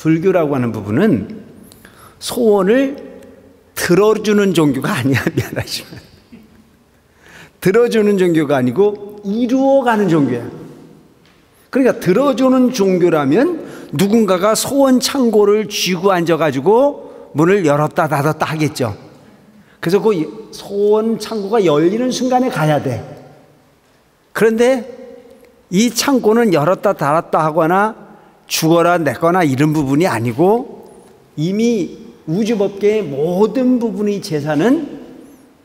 불교라고 하는 부분은 소원을 들어주는 종교가 아니야. 미안하지만 들어주는 종교가 아니고 이루어가는 종교야. 그러니까 들어주는 종교라면 누군가가 소원 창고를 쥐고 앉아가지고 문을 열었다 닫았다 하겠죠. 그래서 그 소원 창고가 열리는 순간에 가야 돼. 그런데 이 창고는 열었다 닫았다 하거나 죽어라 내거나 이런 부분이 아니고 이미 우주법계의 모든 부분의 재산은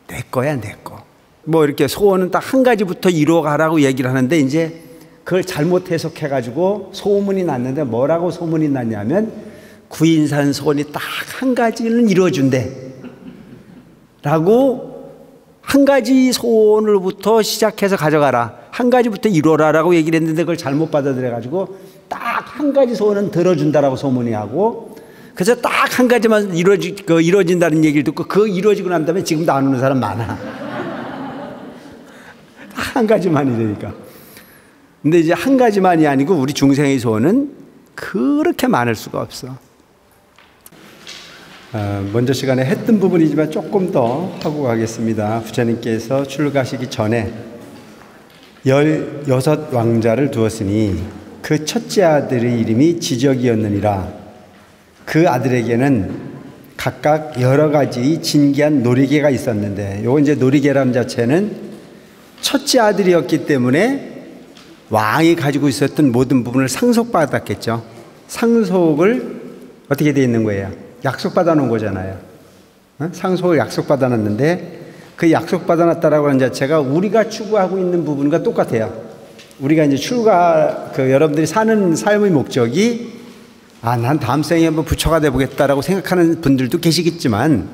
내 거야, 내 거. 뭐 이렇게 소원은 딱 한 가지부터 이루어가라고 얘기를 하는데 이제 그걸 잘못 해석해가지고 소문이 났는데 뭐라고 소문이 났냐면 구인산 소원이 딱 한 가지는 이루어준대 라고 한 가지 소원을부터 시작해서 가져가라. 한 가지부터 이루어라라고 얘기를 했는데 그걸 잘못 받아들여가지고 딱 한 가지 소원은 들어준다라고 소문이 하고 그래서 딱 한 가지만 이루어진다는 얘기를 듣고 그거 이루어지고 난 다음에 지금도 안 오는 사람 많아. 한 가지만이니까. 근데 이제 한 가지만이 아니고 우리 중생의 소원은 그렇게 많을 수가 없어. 먼저 시간에 했던 부분이지만 조금 더 하고 가겠습니다. 부처님께서 출가시기 전에 16왕자를 두었으니 그 첫째 아들의 이름이 지적이었느니라. 그 아들에게는 각각 여러 가지 진귀한 놀이개가 있었는데 요거 이제 놀이개라는 자체는 첫째 아들이었기 때문에 왕이 가지고 있었던 모든 부분을 상속받았겠죠. 상속을 어떻게 되어 있는 거예요? 약속받아 놓은 거잖아요. 상속을 약속받아 놨는데 그 약속받아 놨다라고 하는 자체가 우리가 추구하고 있는 부분과 똑같아요. 우리가 이제 여러분들이 사는 삶의 목적이 난 다음 생에 한번 부처가 되보겠다라고 생각하는 분들도 계시겠지만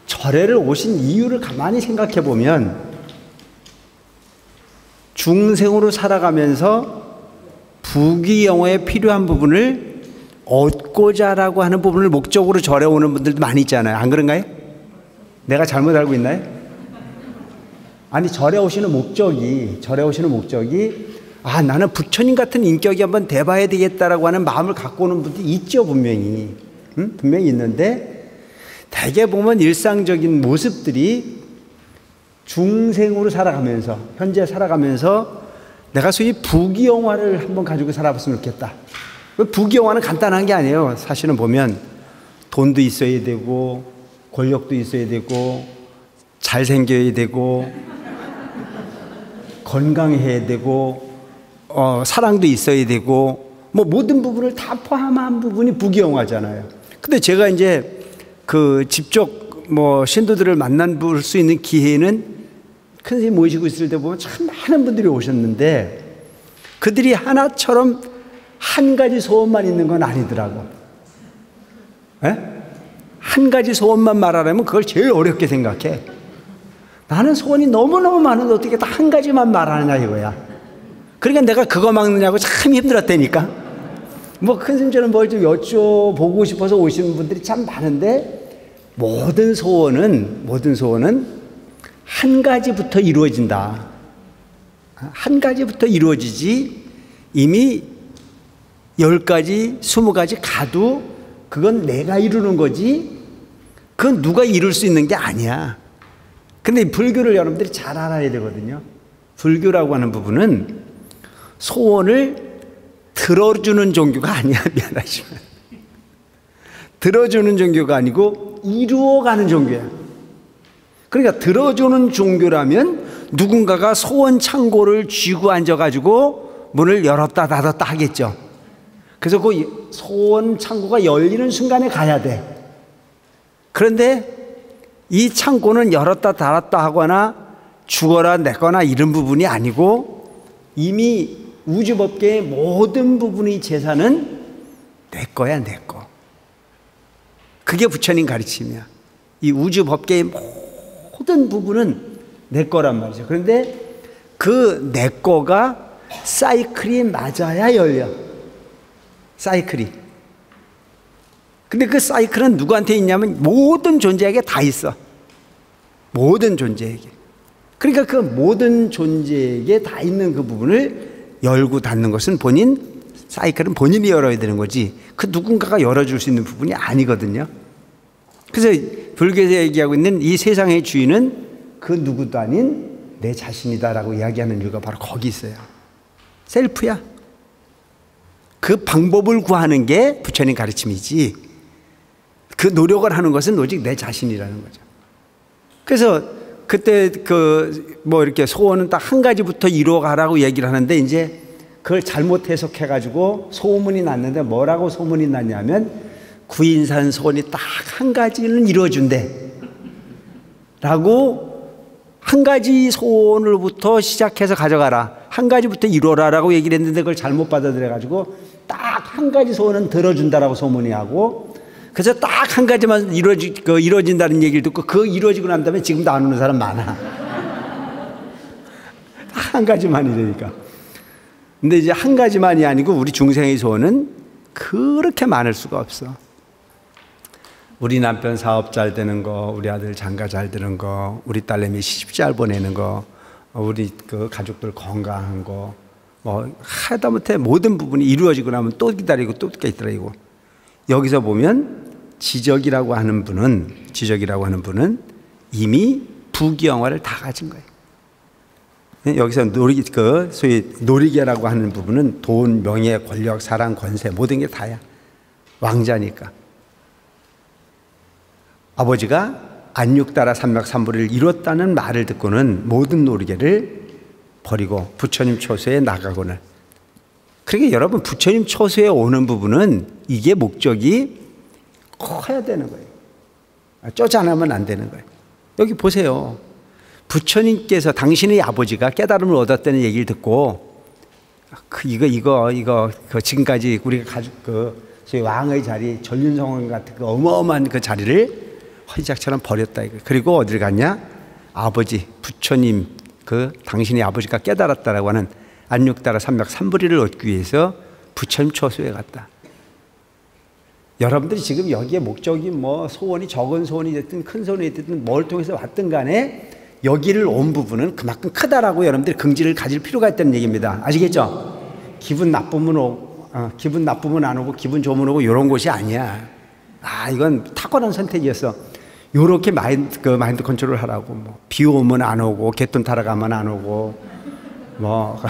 절에를 오신 이유를 가만히 생각해 보면 중생으로 살아가면서 부귀영화에 필요한 부분을 얻고자라고 하는 부분을 목적으로 절에 오는 분들도 많이 있잖아요. 안 그런가요? 내가 잘못 알고 있나요? 아니 절에 오시는 목적이 나는 부처님 같은 인격이 한번 돼봐야 되겠다라고 하는 마음을 갖고 오는 분들이 있죠. 분명히 분명히 있는데 대개 보면 일상적인 모습들이 중생으로 살아가면서 현재 살아가면서 내가 소위 부귀영화를 한번 가지고 살아봤으면 좋겠다. 부귀영화는 간단한 게 아니에요. 사실은 보면 돈도 있어야 되고 권력도 있어야 되고 잘생겨야 되고 건강해야 되고 사랑도 있어야 되고 뭐 모든 부분을 다 포함한 부분이 부귀영화잖아요. 근데 제가 이제 직접 신도들을 만나볼 수 있는 기회는 큰 선생님 모시고 있을 때 보면 참 많은 분들이 오셨는데 그들이 하나처럼 한 가지 소원만 있는 건 아니더라고. 한 가지 소원만 말하려면 그걸 제일 어렵게 생각해. 나는 소원이 너무너무 많은데 어떻게 딱 한 가지만 말하느냐 이거야. 그러니까 내가 그거 막느냐고 참 힘들었다니까. 큰 선생님처럼 뭘 좀 여쭤보고 싶어서 오시는 분들이 참 많은데 모든 소원은 한 가지부터 이루어진다. 한 가지부터 이루어지지 이미 10가지, 20가지 가도 그건 내가 이루는 거지 그건 누가 이룰 수 있는 게 아니야. 근데 이 불교를 여러분들이 잘 알아야 되거든요. 불교라고 하는 부분은 소원을 들어주는 종교가 아니야. 미안하지만 들어주는 종교가 아니고 이루어가는 종교야. 그러니까 들어주는 종교라면 누군가가 소원 창고를 쥐고 앉아가지고 문을 열었다 닫았다 하겠죠. 그래서 그 소원 창고가 열리는 순간에 가야 돼. 그런데 이 창고는 열었다 닫았다 하거나 죽어라 내거나 이런 부분이 아니고 이미 우주법계의 모든 부분의 재산은 내 거야, 내 거. 그게 부처님 가르침이야. 이 우주법계의 모든 부분은 내 거란 말이죠. 그런데 그 내 거가 사이클이 맞아야 열려. 사이클이. 근데 그 사이클은 누구한테 있냐면 모든 존재에게 다 있어. 모든 존재에게. 그러니까 그 모든 존재에게 다 있는 그 부분을 열고 닫는 것은 본인 사이클은 본인이 열어야 되는 거지 그 누군가가 열어줄 수 있는 부분이 아니거든요. 그래서 불교에서 얘기하고 있는 이 세상의 주인은 그 누구도 아닌 내 자신이다라고 이야기하는 이유가 바로 거기 있어요. 셀프야. 그 방법을 구하는 게 부처님 가르침이지 그 노력을 하는 것은 오직 내 자신이라는 거죠. 그래서 그때 뭐 이렇게 소원은 딱 한 가지부터 이루어가라고 얘기를 하는데 이제 그걸 잘못 해석해가지고 소문이 났는데 뭐라고 소문이 났냐면 구인산 소원이 딱 한 가지는 이루어준대 라고 한 가지 소원을부터 시작해서 가져가라 한 가지부터 이루어라라고 얘기를 했는데 그걸 잘못 받아들여가지고 딱 한 가지 소원은 들어준다라고 소문이 하고 그래서 딱 한 가지만 이루어진다는 얘기를 듣고 그거 이루어지고 난 다음에 지금도 안 오는 사람 많아. 한 가지만이니까. 근데 이제 한 가지만이 아니고 우리 중생의 소원은 그렇게 많을 수가 없어. 우리 남편 사업 잘 되는 거, 우리 아들 장가 잘 되는 거, 우리 딸내미 시집 잘 보내는 거, 우리 그 가족들 건강한 거, 뭐 하다못해 모든 부분이 이루어지고 나면 또 기다리고 또 기다리고. 여기서 보면 지적이라고 하는 분은 이미 부귀영화를 다 가진 거예요. 여기서 소위 놀이개라고 하는 부분은 돈, 명예, 권력, 사랑, 권세 모든 게 다야. 왕자니까. 아버지가 안육따라 삼맥삼보를 이뤘다는 말을 듣고는 모든 놀이개를 버리고 부처님 초소에 나가고는. 그러니까 여러분 부처님 초소에 오는 부분은 이게 목적이 커야 되는 거예요. 쪼잔하면 안 되는 거예요. 여기 보세요. 부처님께서 당신의 아버지가 깨달음을 얻었다는 얘기를 듣고 이거 지금까지 우리가 가지고 소위 왕의 자리 전륜성왕 같은 그 어마어마한 그 자리를 허이작처럼 버렸다 이거. 그리고 어디를 갔냐? 아버지 부처님 당신의 아버지가 깨달았다라고 하는 안육따라 삼맥삼부리를 얻기 위해서 부처님 초소에 갔다. 여러분들이 지금 여기에 목적이 뭐 소원이 적은 소원이 됐든 큰 소원이 됐든 뭘 통해서 왔든 간에 여기를 온 부분은 그만큼 크다라고 여러분들이 긍지를 가질 필요가 있다는 얘기입니다. 아시겠죠? 기분 나쁘면 안 오고 기분 좋으면 오고 이런 곳이 아니야. 이건 탁월한 선택이었어. 요렇게 마인드 컨트롤 하라고. 뭐 비 오면 안 오고 개돈 타러 가면 안 오고 뭐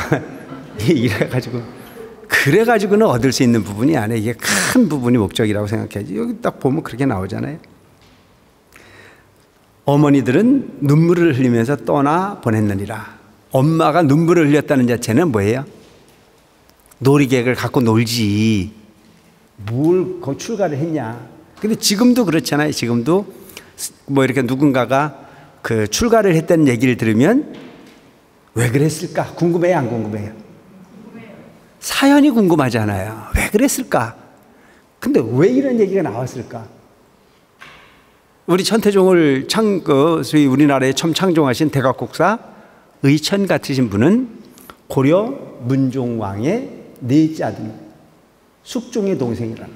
그래가지고는 얻을 수 있는 부분이 아니에요. 이게 큰 부분이 목적이라고 생각해야지. 여기 딱 보면 그렇게 나오잖아요. 어머니들은 눈물을 흘리면서 떠나 보냈느니라. 엄마가 눈물을 흘렸다는 자체는 뭐예요? 놀이객을 갖고 놀지 뭘 출가를 했냐. 근데 지금도 그렇잖아요. 지금도 뭐 이렇게 누군가가 출가를 했다는 얘기를 들으면 왜 그랬을까? 궁금해요, 안 궁금해요? 사연이 궁금하잖아요. 왜 그랬을까? 근데 왜 이런 얘기가 나왔을까? 우리 천태종을 소위 우리나라에 처음 창종하신 대각국사 의천 같으신 분은 고려 문종왕의 넷째 아들, 숙종의 동생이라는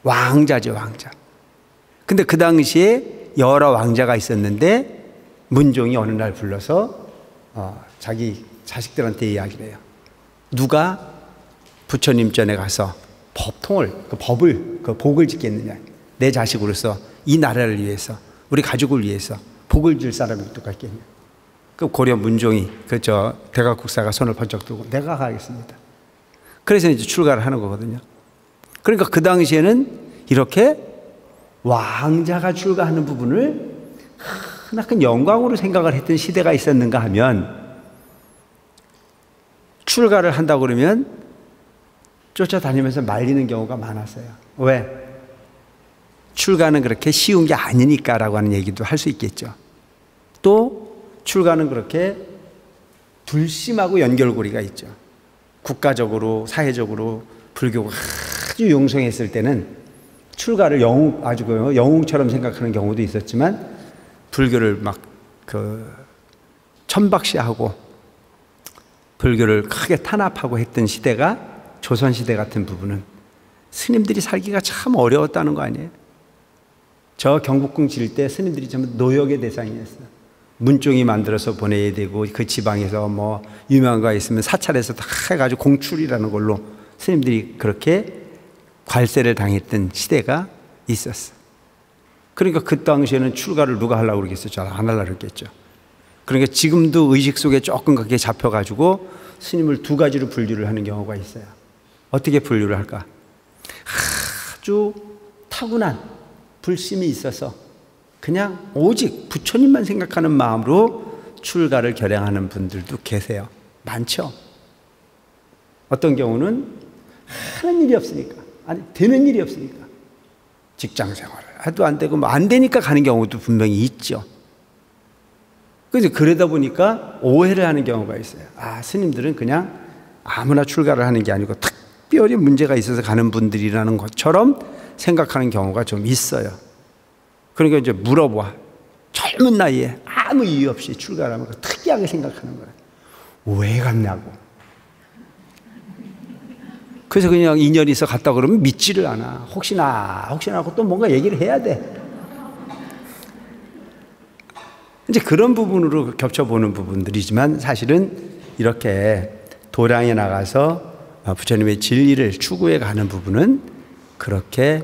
왕자죠, 왕자. 근데 그 당시에 여러 왕자가 있었는데 문종이 어느 날 불러서 자기 자식들한테 이야기를 해요. 누가 부처님 전에 가서 복을 짓겠느냐. 내 자식으로서 이 나라를 위해서, 우리 가족을 위해서 복을 줄 사람이 누가 있겠냐. 그 고려 문종이 대각국사가 손을 번쩍 들고 내가 가겠습니다. 그래서 이제 출가를 하는 거거든요. 그러니까 그 당시에는 이렇게 왕자가 출가하는 부분을 크나큰 영광으로 생각을 했던 시대가 있었는가 하면 출가를 한다고 그러면 쫓아다니면서 말리는 경우가 많았어요. 왜? 출가는 그렇게 쉬운 게 아니니까라고 하는 얘기도 할 수 있겠죠. 또 출가는 그렇게 불심하고 연결고리가 있죠. 국가적으로 사회적으로 불교가 아주 용성했을 때는 출가를 영웅처럼 생각하는 경우도 있었지만 불교를 막 천박시하고 불교를 크게 탄압하고 했던 시대가 조선시대 같은 부분은 스님들이 살기가 참 어려웠다는 거 아니에요? 저 경복궁 지을 때 스님들이 전부 노역의 대상이었어요. 문종이 만들어서 보내야 되고 그 지방에서 뭐 유명한 거 있으면 사찰에서 다 해가지고 공출이라는 걸로 스님들이 그렇게 괄세를 당했던 시대가 있었어. 그러니까 그 당시에는 출가를 누가 하려고 그러겠어요? 잘 안 하려고 그랬겠죠. 그러니까 지금도 의식 속에 조금 그렇게 잡혀가지고 스님을 두 가지로 분류를 하는 경우가 있어요. 어떻게 분류를 할까? 아주 타고난 불심이 있어서 그냥 오직 부처님만 생각하는 마음으로 출가를 결행하는 분들도 계세요. 많죠. 어떤 경우는 하는 일이 없으니까, 아니 되는 일이 없으니까, 직장 생활을 해도 안 되고 뭐 안 되니까 가는 경우도 분명히 있죠. 그래서 그러다 보니까 오해를 하는 경우가 있어요. 아, 스님들은 그냥 아무나 출가를 하는 게 아니고 특별히 문제가 있어서 가는 분들이라는 것처럼 생각하는 경우가 좀 있어요. 그러니까 이제 물어봐. 젊은 나이에 아무 이유 없이 출가를 하면 특이하게 생각하는 거예요. 왜 갔냐고. 그래서 그냥 인연이 있어 갔다 그러면 믿지를 않아. 혹시나 하고 또 뭔가 얘기를 해야 돼. 이제 그런 부분으로 겹쳐보는 부분들이지만 사실은 이렇게 도량에 나가서 부처님의 진리를 추구해 가는 부분은 그렇게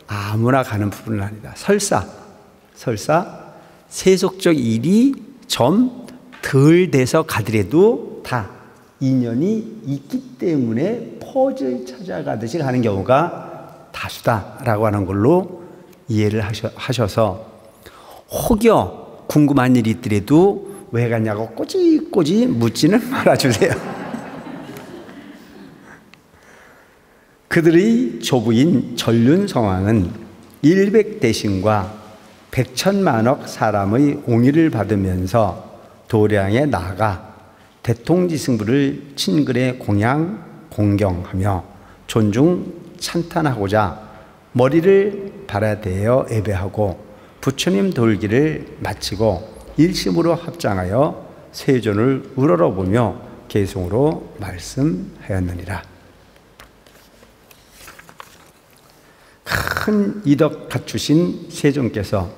아무나 가는 부분은 아니다. 설사 세속적 일이 좀 덜 돼서 가더라도 다 인연이 있기 때문에 퍼즐 찾아가듯이 가는 경우가 다수다라고 하는 걸로 이해를 하셔서 혹여 궁금한 일이 있더라도 왜 갔냐고 꼬지꼬지 묻지는 말아주세요. 그들의 조부인 전륜성왕은 100대신과 100천만억 사람의 옹의를 받으면서 도량에 나아가 대통지승부를 친근에 공경하며 존중 찬탄하고자 머리를 발아대어 예배하고 부처님 돌기를 마치고 일심으로 합장하여 세존을 우러러보며 개송으로 말씀하였느니라. 큰 이덕 갖추신 세존께서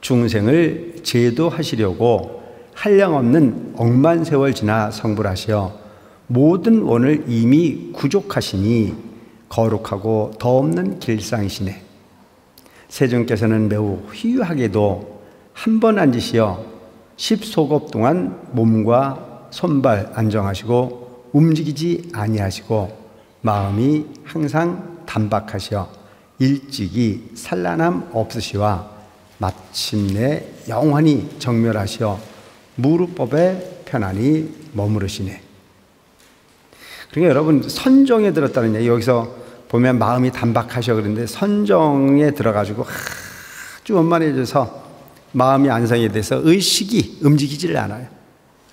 중생을 제도하시려고 한량없는 억만 세월 지나 성불하시어 모든 원을 이미 구족하시니 거룩하고 더없는 길상이시네. 세존께서는 매우 희유하게도 한 번 앉으시어 10소급 동안 몸과 손발 안정하시고 움직이지 아니하시고 마음이 항상 단박하시어 일찍이 산란함 없으시와 마침내 영원히 정멸하시어 무루법에 편안히 머무르시네. 그러니까 여러분 선정에 들었다는 얘기, 여기서 보면 마음이 단박하셔 그러는데 선정에 들어가지고 아주 원만해져서 마음이 안성이 돼서 의식이 움직이지를 않아요.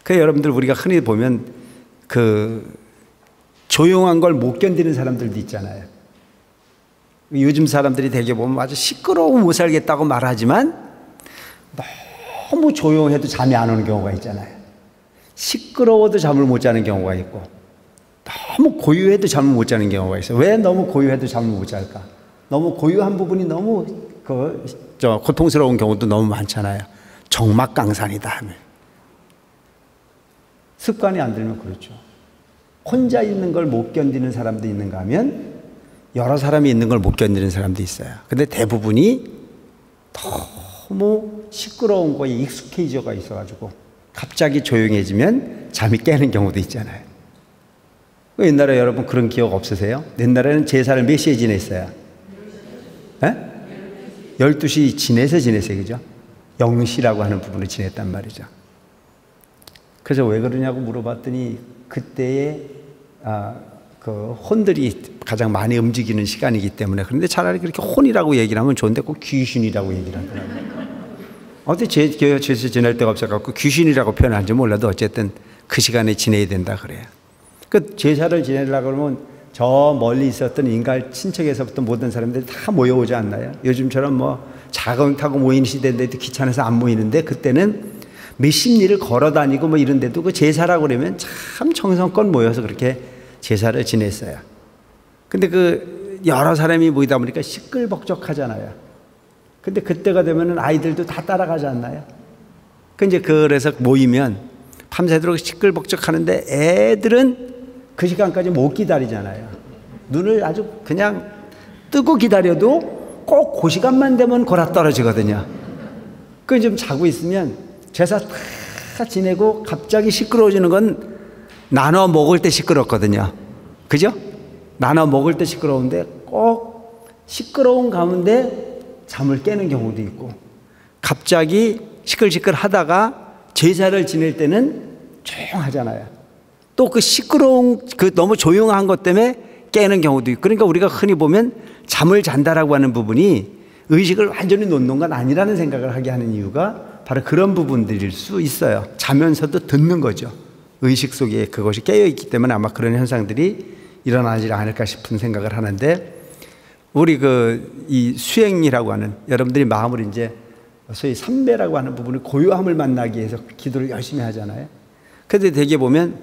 그래서 여러분들 우리가 흔히 보면 그 조용한 걸 못 견디는 사람들도 있잖아요. 요즘 사람들이 되게 보면 아주 시끄러워 못 살겠다고 말하지만 너무 조용해도 잠이 안 오는 경우가 있잖아요. 시끄러워도 잠을 못 자는 경우가 있고 너무 고요해도 잠을 못 자는 경우가 있어요. 왜 너무 고요해도 잠을 못 잘까? 너무 고요한 부분이 너무 고통스러운 경우도 너무 많잖아요. 정막강산이다 하면. 습관이 안 들면 그렇죠. 혼자 있는 걸 못 견디는 사람도 있는가 하면 여러 사람이 있는 걸 못 견디는 사람도 있어요. 근데 대부분이 너무 시끄러운 거에 익숙해져가 있어가지고 갑자기 조용해지면 잠이 깨는 경우도 있잖아요. 옛날에 여러분 그런 기억 없으세요? 옛날에는 제사를 몇 시에 지냈어요? 12시 지냈어요. 그죠? 0시라고 하는 부분을 지냈단 말이죠. 그래서 왜 그러냐고 물어봤더니 그때의 그 혼들이 가장 많이 움직이는 시간이기 때문에. 그런데 차라리 그렇게 혼이라고 얘기를 하면 좋은데 꼭 귀신이라고 얘기를 하더라고요. 어떻게 제사 지낼 데가 없어갖고 귀신이라고 표현하는지 몰라도 어쨌든 그 시간에 지내야 된다 그래요. 그 제사를 지내려고 그러면 저 멀리 있었던 인갈 친척에서부터 모든 사람들이 다 모여오지 않나요? 요즘처럼 뭐 자경 타고 모이는 시대인데도 귀찮아서 안 모이는데 그때는 몇십 리를 걸어 다니고 뭐 이런데도 그 제사라고 그러면 참 정성껏 모여서 그렇게 제사를 지냈어요. 근데 그 여러 사람이 모이다 보니까 시끌벅적하잖아요. 근데 그때가 되면은 아이들도 다 따라가지 않나요? 그래서 모이면 밤새도록 시끌벅적하는데 애들은 그 시간까지 못 기다리잖아요. 눈을 아주 그냥 뜨고 기다려도 꼭 그 시간만 되면 골아 떨어지거든요. 그 좀 자고 있으면 제사 다 지내고 갑자기 시끄러워지는 건 나눠 먹을 때 시끄럽거든요. 그죠? 나눠 먹을 때 시끄러운데 꼭 시끄러운 가운데 잠을 깨는 경우도 있고, 갑자기 시끌시끌 하다가 제사를 지낼 때는 조용하잖아요. 또 그 시끄러운 그 너무 조용한 것 때문에 깨는 경우도 있고. 그러니까 우리가 흔히 보면 잠을 잔다라고 하는 부분이 의식을 완전히 놓는 건 아니라는 생각을 하게 하는 이유가 바로 그런 부분들일 수 있어요. 자면서도 듣는 거죠. 의식 속에 그것이 깨어있기 때문에 아마 그런 현상들이 일어나지 않을까 싶은 생각을 하는데, 우리 이 수행이라고 하는, 여러분들이 마음을 이제 소위 삼배라고 하는 부분을 고요함을 만나기 위해서 기도를 열심히 하잖아요. 그런데 되게 보면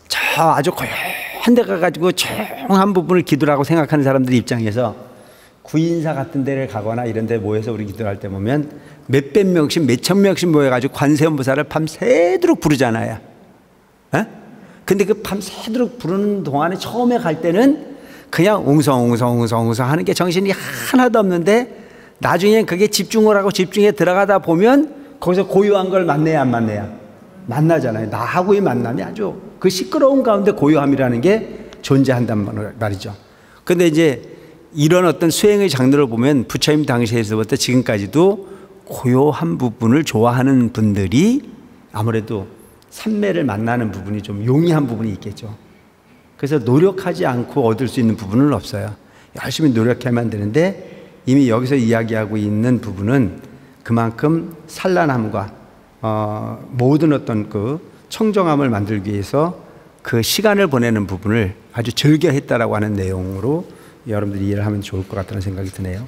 저 아주 고요한 데 가가지고 조용한 부분을 기도라고 생각하는 사람들 입장에서 구인사 같은 데를 가거나 이런 데 모여서 우리 기도할 때 보면 몇백 명씩 몇천 명씩 모여가지고 관세음보살을 밤새도록 부르잖아요. 근데 그 밤새도록 부르는 동안에 처음에 갈 때는 그냥 웅성웅성 하는 게 정신이 하나도 없는데, 나중에 그게 집중을 하고 집중에 들어가다 보면 거기서 고요한 걸 만나야 안 만나야? 만나잖아요. 나하고의 만남이 아주 그 시끄러운 가운데 고요함이라는 게 존재한단 말이죠. 근데 이제 이런 어떤 수행의 장르를 보면 부처님 당시에서부터 지금까지도 고요한 부분을 좋아하는 분들이 아무래도 삼매를 만나는 부분이 좀 용이한 부분이 있겠죠. 그래서 노력하지 않고 얻을 수 있는 부분은 없어요. 열심히 노력해야만 되는데, 이미 여기서 이야기하고 있는 부분은 그만큼 산란함과 모든 어떤 그 청정함을 만들기 위해서 그 시간을 보내는 부분을 아주 즐겨했다라고 하는 내용으로 여러분들이 이해를 하면 좋을 것 같다는 생각이 드네요.